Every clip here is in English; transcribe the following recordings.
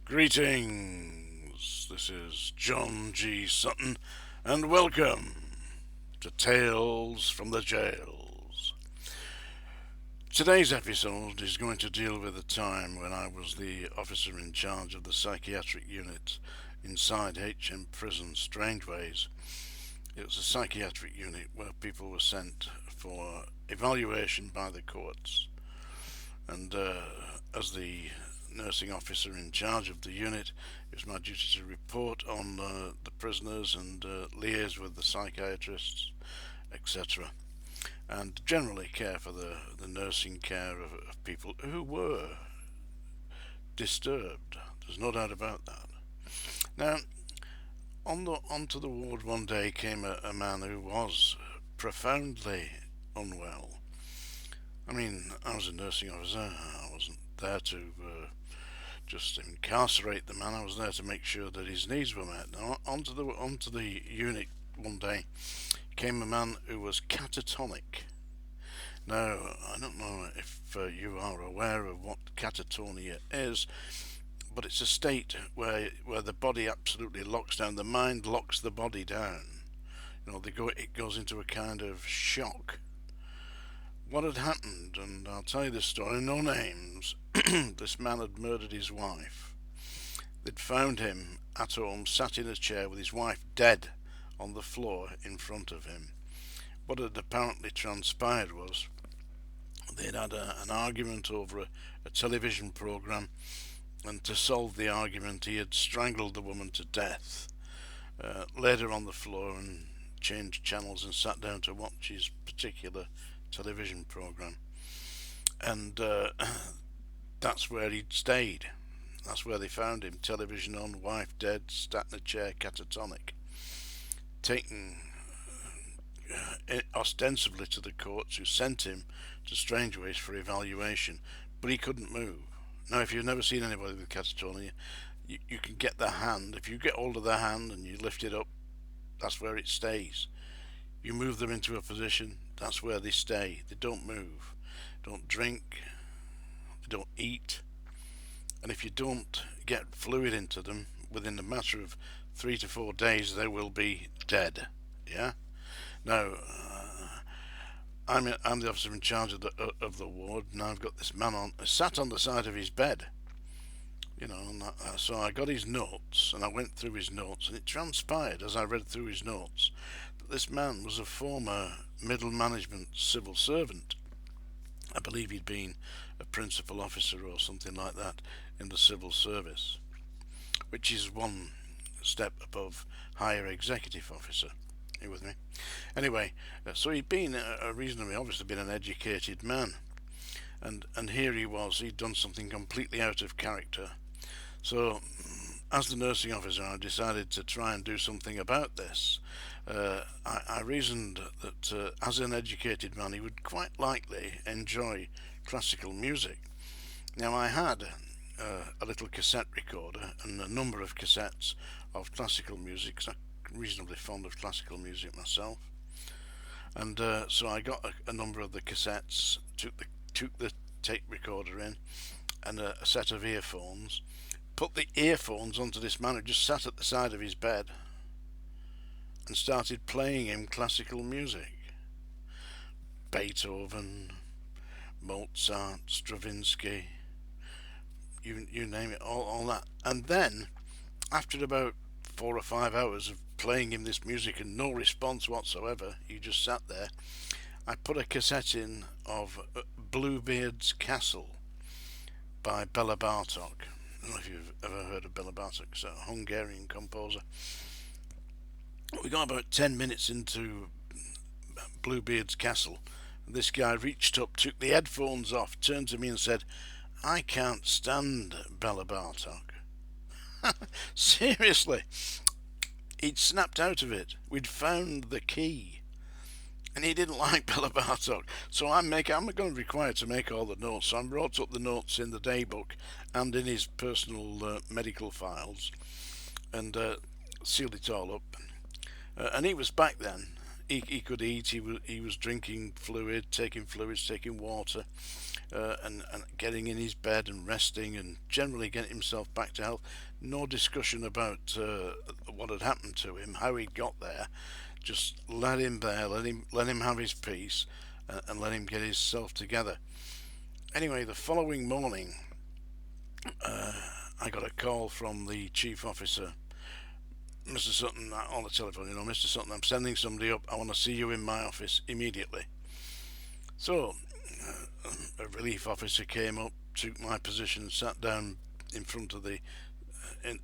Greetings, this is John G. Sutton, and welcome to Tales from the Jails. Today's episode is going to deal with a time when I was the officer in charge of the psychiatric unit inside HMP prison Strangeways. It was a psychiatric unit where people were sent for evaluation by the courts, and as the nursing officer in charge of the unit, it was my duty to report on the prisoners and liaise with the psychiatrists, etc., and generally care for the nursing care of people who were disturbed. There's no doubt about that. Now, onto the ward one day came a man who was profoundly unwell. I mean, I was a nursing officer. I wasn't there to just incarcerate the man. I was there to make sure that his needs were met. Now, onto the unit one day came a man who was catatonic. Now, I don't know if you are aware of what catatonia is, but it's a state where the body absolutely locks down. The mind locks the body down. It goes into a kind of shock. What had happened, and I'll tell you this story, no names. This man had murdered his wife. They'd found him at home, sat in a chair with his wife dead on the floor in front of him. What had apparently transpired was they'd had an argument over a television programme, and to solve the argument he had strangled the woman to death, laid her on the floor and changed channels and sat down to watch his particular television program, and that's where he'd stayed. That's where they found him. Television on, wife dead, sat in a chair, catatonic, taken ostensibly to the courts, who sent him to Strangeways for evaluation, but he couldn't move. Now, if you've never seen anybody with catatonia, you can get their hand. If you get hold of their hand and you lift it up, that's where it stays. You move them into a position, that's where they stay. They don't move, don't drink, they don't eat, and if you don't get fluid into them within a matter of 3 to 4 days, they will be dead. Yeah. Now, I'm the officer in charge of the ward, and I've got this man sat on the side of his bed. And so I got his notes, and I went through his notes, and it transpired as I read through his notes that this man was a former middle management civil servant. I believe he'd been a principal officer or something like that in the civil service, which is one step above higher executive officer. Are you with me? Anyway, so he'd been obviously been an educated man, and here he was. He'd done something completely out of character. So, as the nursing officer, I decided to try and do something about this. I reasoned that as an educated man, he would quite likely enjoy classical music. Now, I had a little cassette recorder and a number of cassettes of classical music, because I'm reasonably fond of classical music myself. And so I got a number of the cassettes, took the tape recorder in, and a set of earphones, put the earphones onto this man who just sat at the side of his bed, and started playing him classical music. Beethoven, Mozart, Stravinsky, you name it, all that. And then, after about 4 or 5 hours of playing him this music and no response whatsoever, he just sat there, I put a cassette in of Bluebeard's Castle by Bela Bartok. I don't know if you've ever heard of Bela Bartok. It's a Hungarian composer. We got about 10 minutes into Bluebeard's Castle. This guy reached up, took the headphones off, turned to me and said, "I can't stand Bela Bartok." Seriously. He'd snapped out of it. We'd found the key. And he didn't like Bela Bartok. So I'm going to be required to make all the notes. So I wrote up the notes in the daybook and in his personal medical files, and sealed it all up. And he was back then. he could eat. He was drinking fluid, taking fluids, taking water, and getting in his bed and resting and generally getting himself back to health. No discussion about what had happened to him, how he got there. Just let him there, let him have his peace, and let him get himself together. Anyway, the following morning, I got a call from the chief officer, Mr. Sutton, on the telephone. Mr. Sutton, I'm sending somebody up. I want to see you in my office immediately. So, a relief officer came up, took my position, sat down in front of the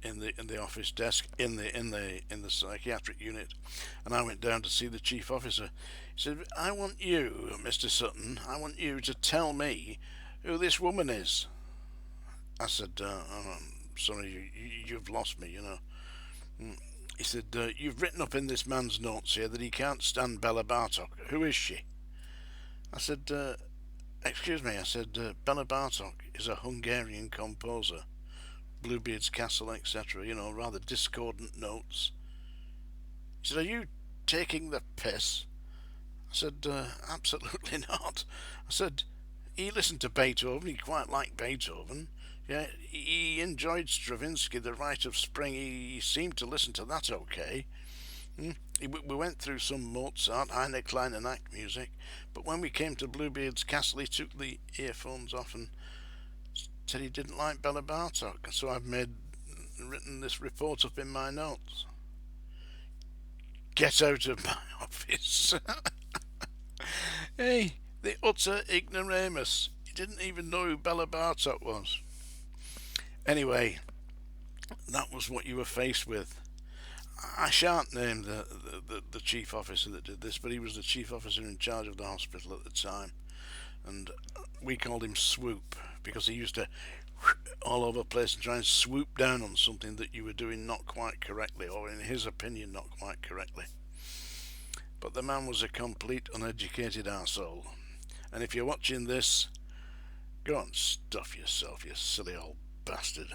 in the office desk in the psychiatric unit, and I went down to see the chief officer. He said, "I want you, Mr. Sutton, I want you to tell me who this woman is." I said, "Sorry, you've lost me, He said, "You've written up in this man's notes here that he can't stand Bella Bartok. Who is she?" I said, "Excuse me," I said, "Bella Bartok is a Hungarian composer. Bluebeard's Castle, etc., rather discordant notes." He said, "Are you taking the piss?" I said, "Absolutely not." I said, "He listened to Beethoven, he quite liked Beethoven. Yeah, he enjoyed Stravinsky, The Rite of Spring, he seemed to listen to that okay. We went through some Mozart, Heine Klein and Act music, but when we came to Bluebeard's Castle, he took the earphones off and said he didn't like Bella Bartok, so I've written this report up in my notes." Get out of my office. Hey, the utter ignoramus. He didn't even know who Bella Bartok was. Anyway, that was what you were faced with. I shan't name the chief officer that did this, but he was the chief officer in charge of the hospital at the time, and we called him Swoop because he used to all over the place and try and swoop down on something that you were doing not quite correctly, or in his opinion not quite correctly. But the man was a complete uneducated arsehole, and if you're watching this, go and stuff yourself, you silly old bastard.